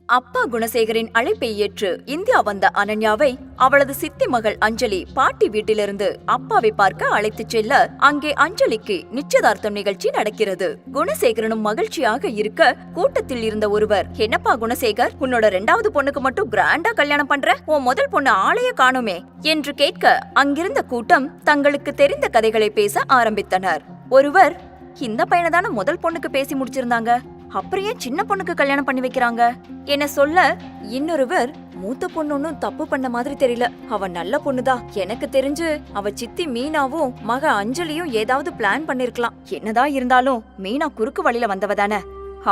அப்பா குணசேகரின் அழைப்பை ஏற்று இந்தியா வந்த அனன்யாவை அவளது சித்தி மகள் அஞ்சலி பாட்டி வீட்டிலிருந்து அப்பாவை பார்க்க அழைத்துச் செல்ல அங்கே அஞ்சலிக்கு நிச்சயதார்த்தம் நிகழ்ச்சி நடக்கிறது. குணசேகரனும் மகிழ்ச்சியாக இருக்க கூட்டத்தில் இருந்த ஒருவர், என்னப்பா குணசேகர், உன்னோட 2வது பொண்ணுக்கு மட்டும் கிராண்டா கல்யாணம் பண்ற, உன் முதல் பொண்ணு ஆளைய காணுமே என்று கேட்க அங்கிருந்த கூட்டம் தங்களுக்கு தெரிந்த கதைகளை பேச ஆரம்பித்தனர். ஒருவர், இந்த பையனை தானே முதல் பொண்ணுக்கு பேசி முடிச்சிருந்தாங்க, அப்புறம் ஏன் சின்ன பொண்ணுக்கு கல்யாணம் பண்ணி வைக்கிறாங்க என சொல்ல, இன்னொருவர், மூத்த பொண்ணு ஒன்னும் தப்பு பண்ண மாதிரி தெரியல, அவ நல்ல பொண்ணுதான், எனக்கு தெரிஞ்சு அவ சித்தி மீனாவும் மக அஞ்சலியும் ஏதாவது பிளான் பண்ணிருக்கலாம், என்னதான் இருந்தாலும் மீனா குறுக்கு வழியில வந்தவதானே,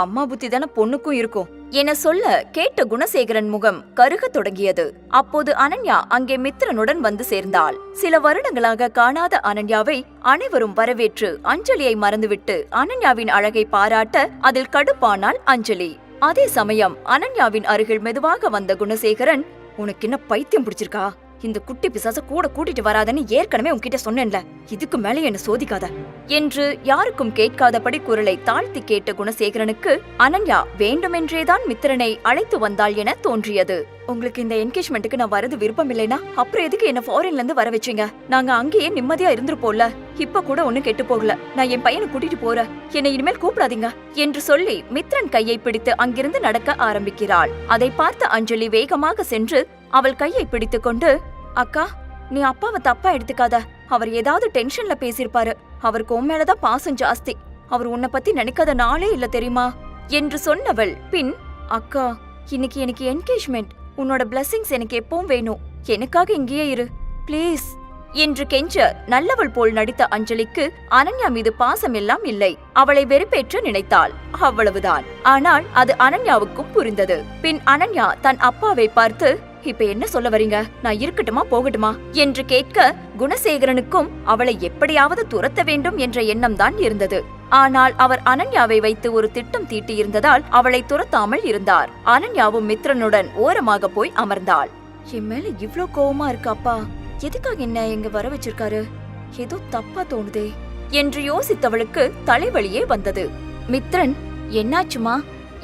அம்மா புத்தி தானே பொண்ணுக்கும் இருக்கும் என சொல்ல கேட்ட குணசேகரன் முகம் கருக தொடங்கியது. அப்போது அனன்யா அங்கே மித்ரனுடன் வந்து சேர்ந்தாள். சில வருடங்களாக காணாத அனன்யாவை அனைவரும் வரவேற்று அஞ்சலியை மறந்துவிட்டு அனன்யாவின் அழகை பாராட்ட அதில் கடுப்பானாள் அஞ்சலி. அதே சமயம் அனன்யாவின் அருகில் மெதுவாக வந்த குணசேகரன், உனக்கு என்ன பைத்தியம் பிடிச்சிருக்கா, இந்த குட்டி பிசாச கூட கூட்டிட்டு வராதன்னு ஏற்கனவே உன்கிட்ட சொன்னேன்ல, இதுக்கு மேலே என்ன சோதிக்காத என்று யாருக்கும் கேட்காதபடி குரலை தாழ்த்தி கேட்ட குணசேகரனுக்கு அனன்யா வேண்டுமென்றேதான் மித்திரனை அழைத்து வந்தாள் என தோன்றியது. உங்களுக்கு இந்த என்கேஜ்மெண்ட்டுக்கு நான் வரது விருப்பம் இல்லைனா அப்புறம் எதுக்கு என்ன ஃபாரின்ல இருந்து வர வச்சீங்க, நாங்க அங்கேயே நிம்மதியா இருந்துருப்போம்ல, இப்ப கூட ஒண்ணு கெட்டு போகல, நான் என் பையனை கூட்டிட்டு போறேன், என்னை இனிமேல் கூப்பிடாதீங்க என்று சொல்லி மித்ரன் கையை பிடித்து அங்கிருந்து நடக்க ஆரம்பிக்கிறாள். அதை பார்த்த அஞ்சலி வேகமாக சென்று அவள் கையை பிடித்து கொண்டு, அக்கா, நீ அப்பாவை தப்பா எடுத்துக்காத, அவர் ஏதாவது டென்ஷன்ல பேசிருப்பாரு, அவருக்கு உன் மேலதான் பாசம் ஜாஸ்தி, அவர் உன்னை பத்தி நினைக்காத நாளே இல்ல தெரியுமா என்று சொன்னவள் பின், அக்கா, இன்னைக்கு எனக்கு என்கேஜ்மெண்ட், உன்னோட பிளெஸிங்ஸ் எனக்கு எப்பவும் வேணும், எனக்காக இங்கேயே இரு பிளீஸ் என்று கெஞ்ச நல்லவள் போல் நடித்த அஞ்சலிக்கு அனன்யா மீது பாசம் எல்லாம் இல்லை, அவளை வெறுப்பேற்ற நினைத்தாள், அவ்வளவுதான். ஆனால் அது அனன்யாவுக்கும் புரிந்தது. பின் அனன்யா தன் அப்பாவை பார்த்து, இப்ப என்ன சொல்ல வரீங்க, நான் இருக்கட்டுமா போகட்டுமா என்று கேட்க குணசேகரனுக்கும் அவளை எப்படியாவது துரத்த வேண்டும் என்ற எண்ணம் தான் இருந்தது. ஆனால் அவர் அனன்யாவை வைத்து ஒரு திட்டம் தீட்டி இருந்ததால் அவளை துரத்தாமல் இருந்தார். அனன்யாவும் மித்ரனுடன் ஓரமாக போய் அமர்ந்தாள். என் மேல இவ்ளோ கோவமா இருக்கு அப்பா, எதுக்காக என்ன எங்க வர வச்சிருக்காரு, ஏதோ தப்பா தோணுதே என்று யோசித்தவளுக்கு தலைவலியே வந்தது. மித்ரன், என்னாச்சுமா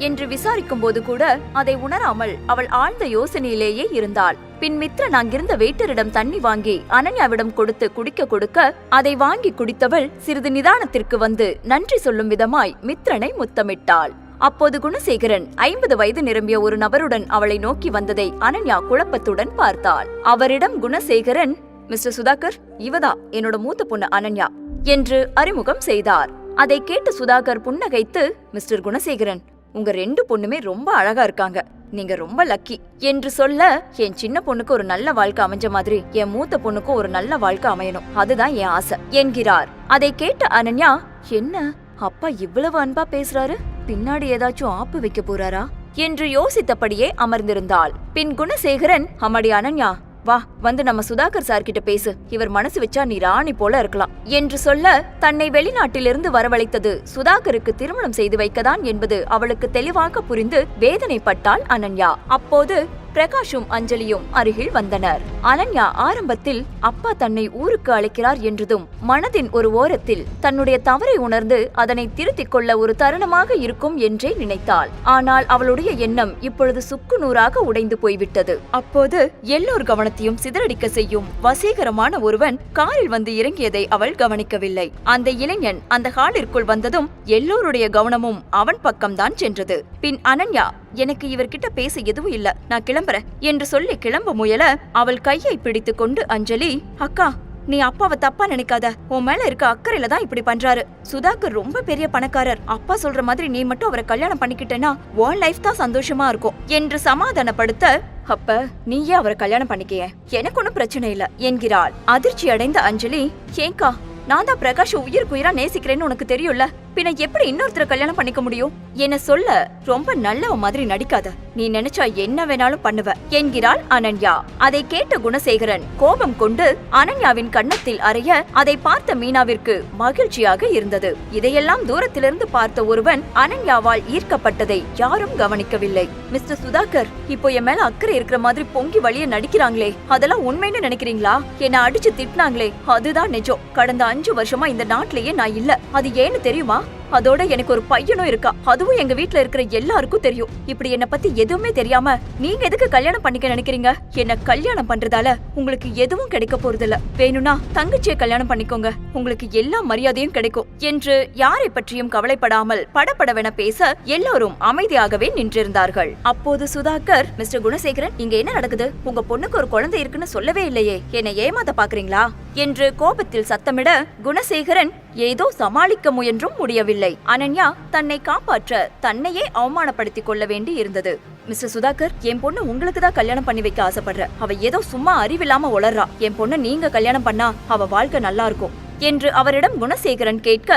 என்று விசாரிக்கும் போது கூட அதை உணராமல் அவள் ஆழ்ந்த யோசனையிலேயே இருந்தாள். பின் மித்ரன் அங்கிருந்த வெயிட்டரிடம் தண்ணி வாங்கி அனன்யாவிடம் கொடுத்து குடிக்க கொடுக்க அதை வாங்கி குடித்தவள் சிறிது நிதானத்திற்கு வந்து நன்றி சொல்லும் விதமாய் மித்ரனை முத்தமிட்டாள். அப்போது குணசேகரன் 50 வயது நிரம்பிய ஒரு நபருடன் அவளை நோக்கி வந்ததை அனன்யா குழப்பத்துடன் பார்த்தாள். அவரிடம் குணசேகரன், மிஸ்டர் சுதாகர், இவதா என்னோட மூத்த பொண்ணு அனன்யா என்று அறிமுகம் செய்தார். அதை கேட்டு சுதாகர் புன்னகைத்து, மிஸ்டர் குணசேகரன், உங்க 2 பொண்ணுமே ரொம்ப அழகா இருக்காங்க, நீங்க ரொம்ப லக்கி என்று சொல்ல, என் சின்ன பொண்ணுக்கு ஒரு நல்ல வாழ்க்கை அமைஞ்ச மாதிரி என் மூத்த பொண்ணுக்கு ஒரு நல்ல வாழ்க்கை அமையணும், அதுதான் என் ஆசை என்கிறார். அதை கேட்ட அனன்யா, என்ன அப்பா இவ்வளவு அன்பா பேசுறாரு, பின்னாடி ஏதாச்சும் ஆப்பு வைக்க போறாரா என்று யோசித்தபடியே அமர்ந்திருந்தாள். பின் குணசேகரன், அம்மாடி அனன்யா, வா வந்து நம்ம சுதாகர் சார் கிட்ட பேசு, இவர் மனசு வச்சா நீ ராணி போல இருக்கலாம் என்று சொல்ல, தன்னை வெளிநாட்டிலிருந்து வரவழைத்தது சுதாகருக்கு திருமணம் செய்து வைக்கதான் என்பது அவளுக்கு தெளிவாக புரிந்து வேதனைப்பட்டாள் அனன்யா. அப்போது பிரகாஷும் அஞ்சலியும் அருகில் வந்தனர். அனன்யா ஆரம்பத்தில் அப்பா தன்னை ஊருக்கு அழைக்கிறார் என்றதும் மனதின் ஒரு ஓரத்தில் தன்னுடைய தவறை உணர்ந்து அதனை திருத்திக் கொள்ள ஒரு தருணமாக இருக்கும் என்றே நினைத்தாள். ஆனால் அவளுடைய எண்ணம் இப்பொழுது சுக்குநூறாக உடைந்து போய்விட்டது. அப்போது எல்லோர் கவனத்தையும் சிதறடிக்க செய்யும் வசீகரமான ஒருவன் காரில் வந்து இறங்கியதை அவள் கவனிக்கவில்லை. அந்த இளைஞன் அந்த ஹாலிற்குள் வந்ததும் எல்லோருடைய கவனமும் அவன் பக்கம்தான் சென்றது. பின் அனன்யா, எனக்கு இவர்கிட்ட பேச எதுவும் இல்ல, நான் கிளம்புறேன் என்று சொல்லி கிளம்ப முயல அவள் கையை பிடித்து கொண்டு அஞ்சலி, அக்கா, நீ அப்பாவை தப்பா நினைக்காத, உன் மேல இருக்க அக்கறையில தான் இப்படி பண்றாரு, சுதாகர் ரொம்ப பெரிய பணக்காரர், அப்பா சொல்ற மாதிரி நீ மட்டும் அவரை கல்யாணம் பண்ணிக்கிட்டேன்னா உன் லைஃப் தான் சந்தோஷமா இருக்கும் என்று சமாதானப்படுத்த, அப்ப நீயே அவரை கல்யாணம் பண்ணிக்க, எனக்கு ஒன்னும் பிரச்சனை இல்ல என்கிறாள். அதிர்ச்சி அடைந்த அஞ்சலி, ஏங்கா, நான் தான் பிரகாஷ் உயிருக்கு உயிரா நேசிக்கிறேன்னு உனக்கு தெரியும்ல, பின்ன எப்படி இன்னொருத்தர கல்யாணம் பண்ணிக்க முடியும் என சொல்ல, ரொம்ப நல்லவ மாதிரி நடிக்காத, நீ நினைச்சா என்ன வேணாலும் பண்ணுவ என்கிறாள் அனன்யா. அதை கேட்ட குணசேகரன் கோபம் கொண்டு அனன்யாவின் கன்னத்தில் அறைய அதை பார்த்த மீனாவிற்கு மகிழ்ச்சியாக இருந்தது. இதையெல்லாம் தூரத்திலிருந்து பார்த்த ஒருவன் அனன்யாவால் ஈர்க்கப்பட்டதை யாரும் கவனிக்கவில்லை. மிஸ்டர் சுதாகர், இப்போ என் மேல அக்கறை இருக்கிற மாதிரி பொங்கி வழிய நடிக்கிறாங்களே, அதெல்லாம் உண்மைன்னு நினைக்கிறீங்களா, என்ன அடிச்சு திட்டினாங்களே, அதுதான் நிஜம். கடந்த 5 வருஷமா இந்த நாட்டிலேயே நான் இல்ல, அது ஏன்னு தெரியுமா, அதோட எனக்கு ஒரு பையனும் இருக்கா. அதுவும் எங்க வீட்ல இருக்கிற எல்லாருக்கும் தெரியும். இப்படி என்ன பத்தி எதுவுமே தெரியாம நீங்க எதுக்கு கல்யாணம் பண்ணிக்க நினைக்கிறீங்க? என்ன கல்யாணம் பண்றதால உங்களுக்கு எதுவும் கிடைக்க போறது இல்ல. வேணும்னா தங்கச்சியை கல்யாணம் பண்ணிக்கோங்க, உங்களுக்கு எல்லா மரியாதையும் கிடைக்கும் என்று யாரை பற்றியும் கவலைப்படாமல் படபடவென பேச எல்லோரும் அமைதியாகவே நின்றிருந்தார்கள். அப்போது சுதாகர், மிஸ்டர் குணசேகரன், இங்க என்ன நடக்குது? உங்க பொண்ணுக்கு ஒரு குழந்தை இருக்குன்னு சொல்லவே இல்லையே, என்னை ஏமாத்த பாக்குறீங்களா என்று கோபத்தில் சத்தமிட குணசேகரன் ஏதோ சமாளிக்க முயன்றும் முடியவில்லை. அனன்யா தன்னை காப்பாற்ற தன்னையே அவமானப்படுத்திக் கொள்ள வேண்டி இருந்தது. மிஸ்டர் சுதாகர், என் பொண்ணு உங்களுக்கு தான் கல்யாணம் பண்ணி வைக்க ஆசைப்படுற. அவ ஏதோ சும்மா அறிவில்லாம உளறா. என் பொண்ணு நீங்க கல்யாணம் பண்ணா அவ வாழ்க்கை நல்லா இருக்கும் என்று அவரிடம் குணசேகரன் கேட்க,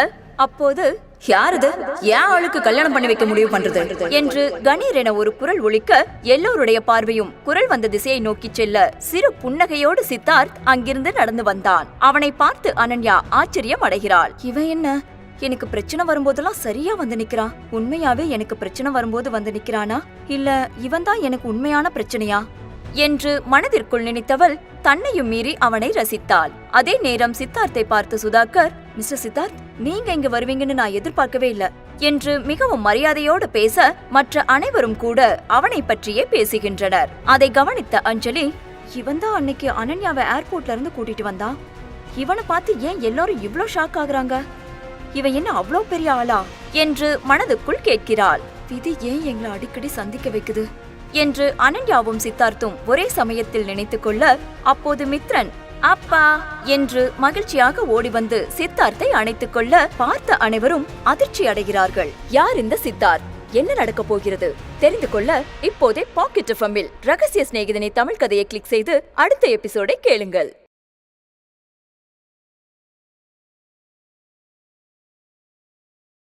அப்போது யாரது ஏன் ஆளுக்கு கல்யாணம் பண்ணி வைக்க முடிவு பண்றது என்று கணீர் என ஒரு குரல் ஒலிக்க எல்லோருடைய பார்வையும் குரல் வந்த திசையை நோக்கி செல்ல சிறு புன்னகையோடு சித்தார்த் அங்கிருந்து நடந்து வந்தான். அவனை பார்த்து அனன்யா ஆச்சரியம் அடைகிறாள். இவன் என்ன எனக்கு பிரச்சனை வரும்போதெல்லாம் சரியா வந்து நிக்கிறான்? உண்மையாவே எனக்கு பிரச்சனை வரும்போது வந்து நிக்கிறானா, இல்ல இவன் தான் எனக்கு உண்மையான பிரச்சனையா என்று மனதிற்குள் நினைத்தவள் தன்னையும் மீறி அவனை ரசித்தாள். அதே நேரம் சித்தார்த்தை பார்த்து சுதாகர், மிஸ்டர் சித்தார்த், நீங்க இங்க வருவீங்கன்னு நான் எதிர்பார்க்கவே இல்ல என்று மிகவும் மரியாதையோடு பேச மற்ற அனைவரும் கூட அவனை பற்றியே பேசுகின்றனர். அதை கவனித்த அஞ்சலி, இவன் தான் அன்னைக்கு அனன்யாவை ஏர்போர்ட்ல இருந்து கூட்டிட்டு வந்தான். இவனை பார்த்து ஏன் எல்லாரும் இவ்ளோ ஷாக் ஆகுறாங்க? இவன் என்ன அவ்வளோ பெரிய ஆளா என்று மனதுக்குள் கேட்கிறாள். விதி ஏன் எங்களை அடிக்கடி சந்திக்க வைக்குது என்று அனன்யாவும் சித்தார்த்தும் ஒரே சமயத்தில் நினைத்துக் கொள்ள, அப்போது மித்ரன் அப்பா என்று மகிழ்ச்சியாக ஓடி வந்து சித்தார்த்தை அணைத்துக் கொள்ள பார்த்த அனைவரும் அதிர்ச்சி அடைகிறார்கள். யார் இந்த சித்தார்த்? என்ன நடக்க போகிறது தெரிந்து கொள்ள இப்போதே பாக்கெட் எஃப்எம்மில் ரகசிய சிநேகிதனை தமிழ் கதையை கிளிக் செய்து அடுத்த எபிசோடை கேளுங்கள்.